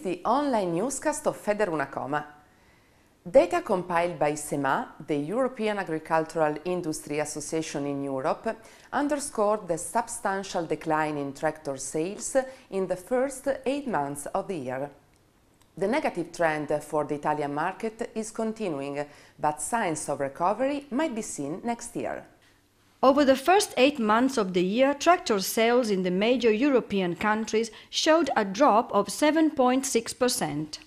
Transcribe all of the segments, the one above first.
the online newscast of Federunacoma. Data compiled by SEMA, the European Agricultural Industry Association in Europe, underscored the substantial decline in tractor sales in the first 8 months of the year. The negative trend for the Italian market is continuing, but signs of recovery might be seen next year. Over the first 8 months of the year, tractor sales in the major European countries showed a drop of 7.6%.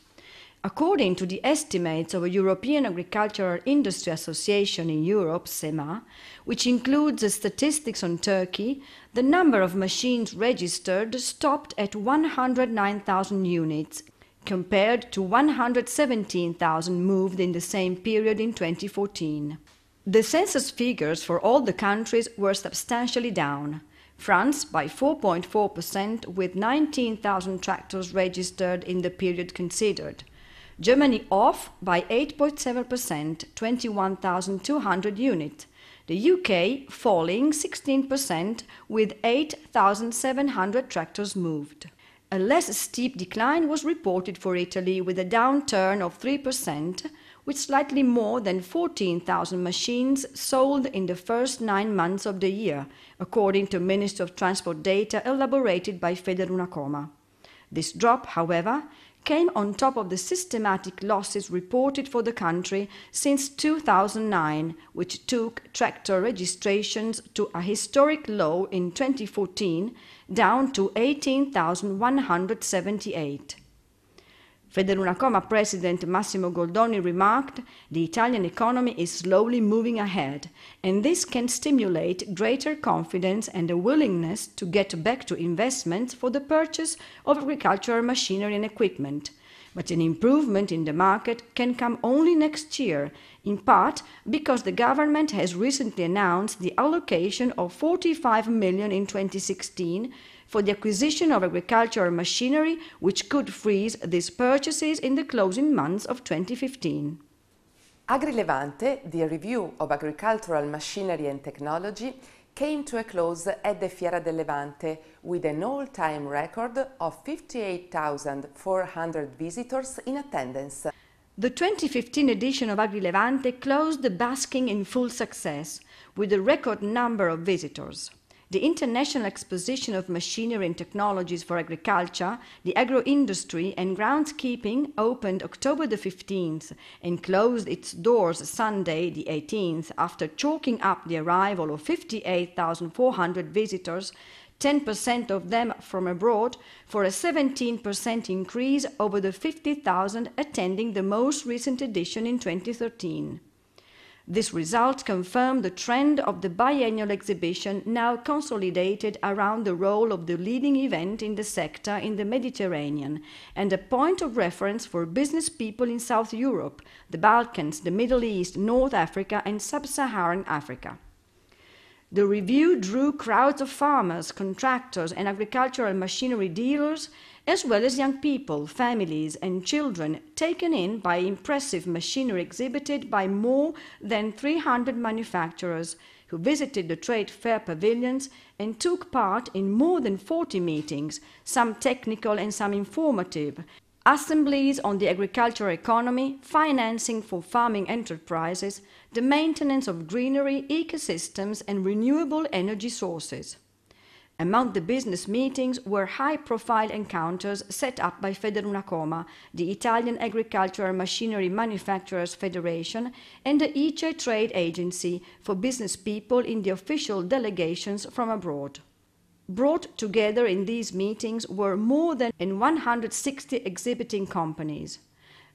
According to the estimates of a European Agricultural Industry Association in Europe, SEMA, which includes the statistics on Turkey, the number of machines registered stopped at 109,000 units, compared to 117,000 moved in the same period in 2014. The census figures for all the countries were substantially down. France by 4.4% with 19,000 tractors registered in the period considered. Germany off by 8.7%, 21,200 units. The UK falling 16% with 8,700 tractors moved. A less steep decline was reported for Italy with a downturn of 3%, with slightly more than 14,000 machines sold in the first 9 months of the year, according to Ministry of Transport data elaborated by Federunacoma. This drop, however, came on top of the systematic losses reported for the country since 2009, which took tractor registrations to a historic low in 2014, down to 18,178. Federunacoma President Massimo Goldoni remarked, "The Italian economy is slowly moving ahead, and this can stimulate greater confidence and a willingness to get back to investments for the purchase of agricultural machinery and equipment. But an improvement in the market can come only next year, in part because the government has recently announced the allocation of 45 million in 2016 for the acquisition of agricultural machinery, which could freeze these purchases in the closing months of 2015. Agrilevante, the review of agricultural machinery and technology, came to a close at the Fiera del Levante with an all-time record of 58,400 visitors in attendance. The 2015 edition of Agrilevante closed basking in full success, with a record number of visitors. The International Exposition of Machinery and Technologies for Agriculture, the Agro-Industry and Groundskeeping opened October the 15th and closed its doors Sunday the 18th after chalking up the arrival of 58,400 visitors, 10% of them from abroad, for a 17% increase over the 50,000 attending the most recent edition in 2013. This result confirmed the trend of the biennial exhibition, now consolidated around the role of the leading event in the sector in the Mediterranean and a point of reference for business people in South Europe, the Balkans, the Middle East, North Africa and Sub-Saharan Africa. The review drew crowds of farmers, contractors and agricultural machinery dealers, as well as young people, families and children taken in by impressive machinery exhibited by more than 300 manufacturers who visited the trade fair pavilions and took part in more than 40 meetings, some technical and some informative, assemblies on the agricultural economy, financing for farming enterprises, the maintenance of greenery, ecosystems and renewable energy sources. Among the business meetings were high-profile encounters set up by Federunacoma, the Italian Agricultural Machinery Manufacturers Federation, and the ICE Trade Agency for business people in the official delegations from abroad. Brought together in these meetings were more than 160 exhibiting companies.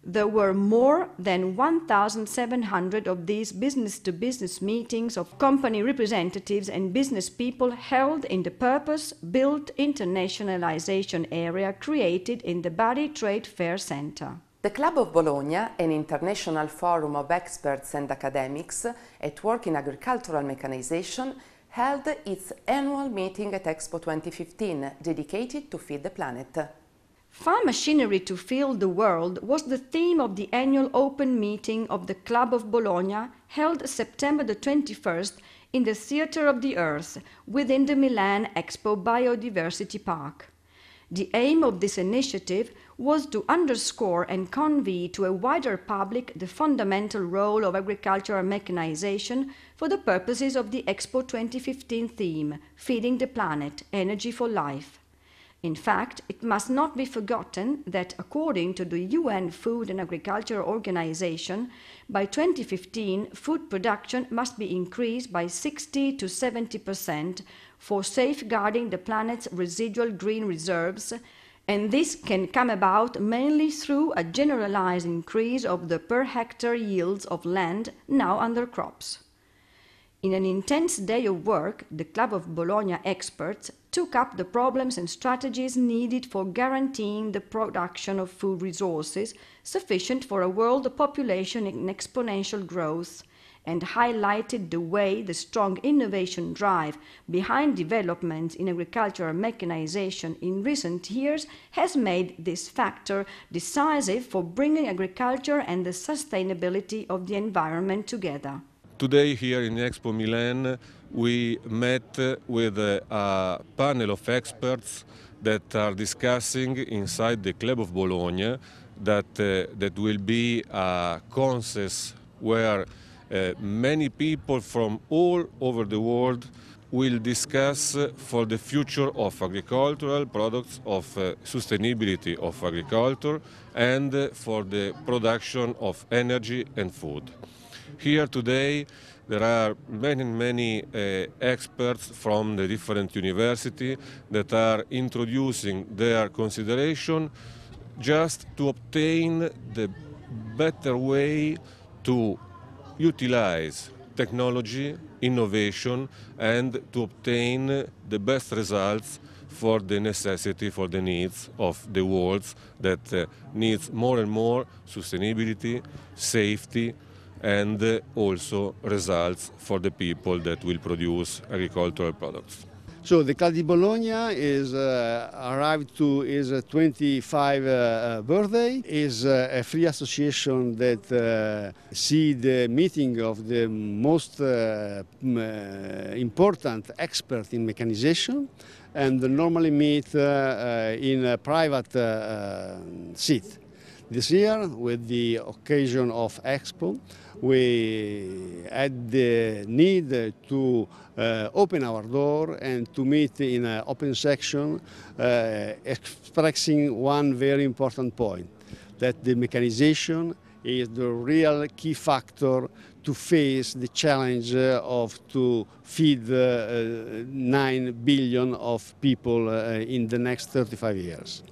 There were more than 1,700 of these business-to-business meetings of company representatives and business people held in the purpose-built internationalization area created in the Bari Trade Fair Center. The Club of Bologna, an international forum of experts and academics at work in agricultural mechanization, held its annual meeting at Expo 2015, dedicated to feed the planet. Farm machinery to fill the world was the theme of the annual open meeting of the Club of Bologna, held September the 21st in the Theatre of the Earth within the Milan Expo Biodiversity Park. The aim of this initiative was to underscore and convey to a wider public the fundamental role of agricultural mechanization for the purposes of the Expo 2015 theme, Feeding the Planet, Energy for Life. In fact, it must not be forgotten that according to the UN Food and Agriculture Organization, by 2015, food production must be increased by 60 to 70% for safeguarding the planet's residual green reserves, and this can come about mainly through a generalized increase of the per hectare yields of land now under crops. In an intense day of work, the Club of Bologna experts took up the problems and strategies needed for guaranteeing the production of food resources sufficient for a world population in exponential growth, and highlighted the way the strong innovation drive behind developments in agricultural mechanization in recent years has made this factor decisive for bringing agriculture and the sustainability of the environment together. Today here in Expo Milan we met with a panel of experts that are discussing inside the Club of Bologna that will be a consensus where many people from all over the world will discuss for the future of agricultural products, of sustainability of agriculture, and for the production of energy and food. Here today there are many experts from the different universities that are introducing their consideration just to obtain the better way to utilize technology, innovation, and to obtain the best results for the necessity, for the needs of the world that needs more and more sustainability, safety, and also results for the people that will produce agricultural products. So the Club di Bologna is arrived to his 25th birthday. Is a free association that see the meeting of the most important expert in mechanization, and normally meet in a private seat. This year, with the occasion of Expo, we had the need to open our door and to meet in an open section, expressing one very important point, that the mechanization is the real key factor to face the challenge of to feed 9 billion of people in the next 35 years.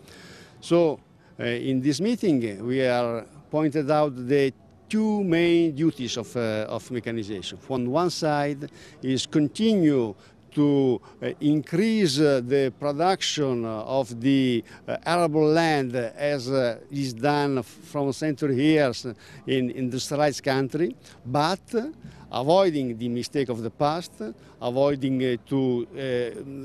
So in this meeting we are pointed out the two main duties of mechanization. On one side is continue to increase the production of the arable land as is done from century years in industrialized country, but avoiding the mistake of the past, avoiding to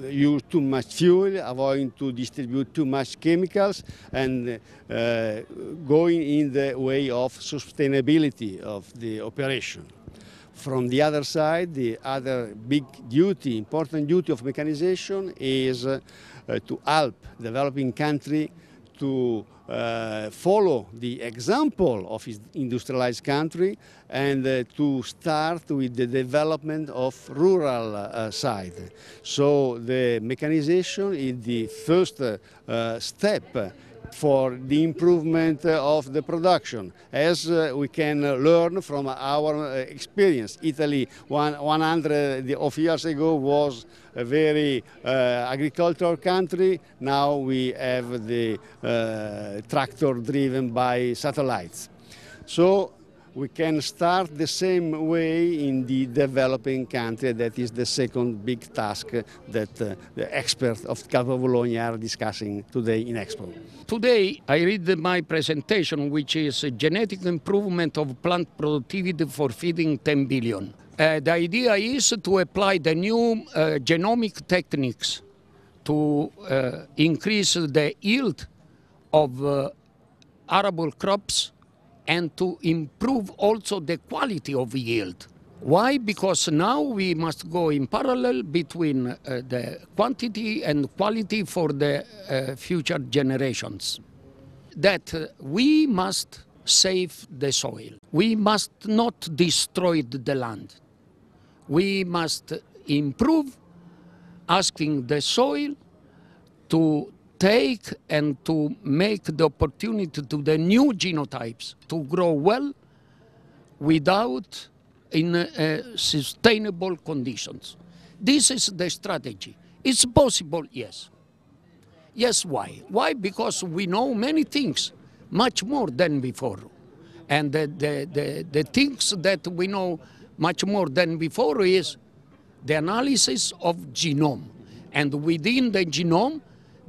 use too much fuel, avoiding to distribute too much chemicals, and going in the way of sustainability of the operation. From the other side, the other big duty, important duty of mechanization is to help developing country to follow the example of industrialized country and to start with the development of rural side. So the mechanization is the first step for the improvement of the production, as we can learn from our experience. Italy 100 years ago was a very agricultural country. Now we have the tractor driven by satellites. So we can start the same way in the developing country. That is the second big task that the experts of Club of Bologna are discussing today in Expo. Today I read my presentation, which is genetic improvement of plant productivity for feeding 10 billion. The idea is to apply the new genomic techniques to increase the yield of arable crops and to improve also the quality of yield. Why? Because now we must go in parallel between the quantity and quality for the future generations. that we must save the soil. We must not destroy the land. We must improve, asking the soil to take and to make the opportunity to the new genotypes to grow well without in sustainable conditions. This is the strategy. It's possible, yes. Yes, why? Why? Because we know many things, much more than before. And the things that we know much more than before is the analysis of genome. And within the genome,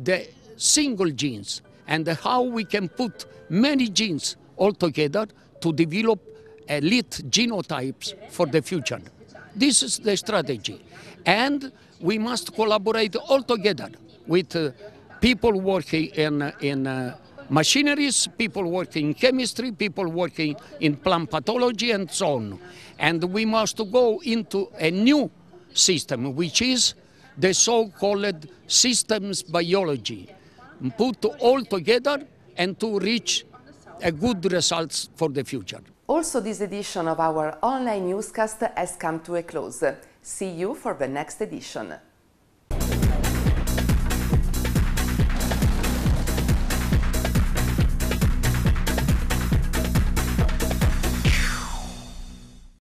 the single genes, and how we can put many genes all together to develop elite genotypes for the future. This is the strategy. And we must collaborate all together with people working in machineries, people working in chemistry, people working in plant pathology, and so on. And we must go into a new system, which is the so-called systems biology, put all together and to reach a good results for the future. Also, this edition of our online newscast has come to a close. See you for the next edition.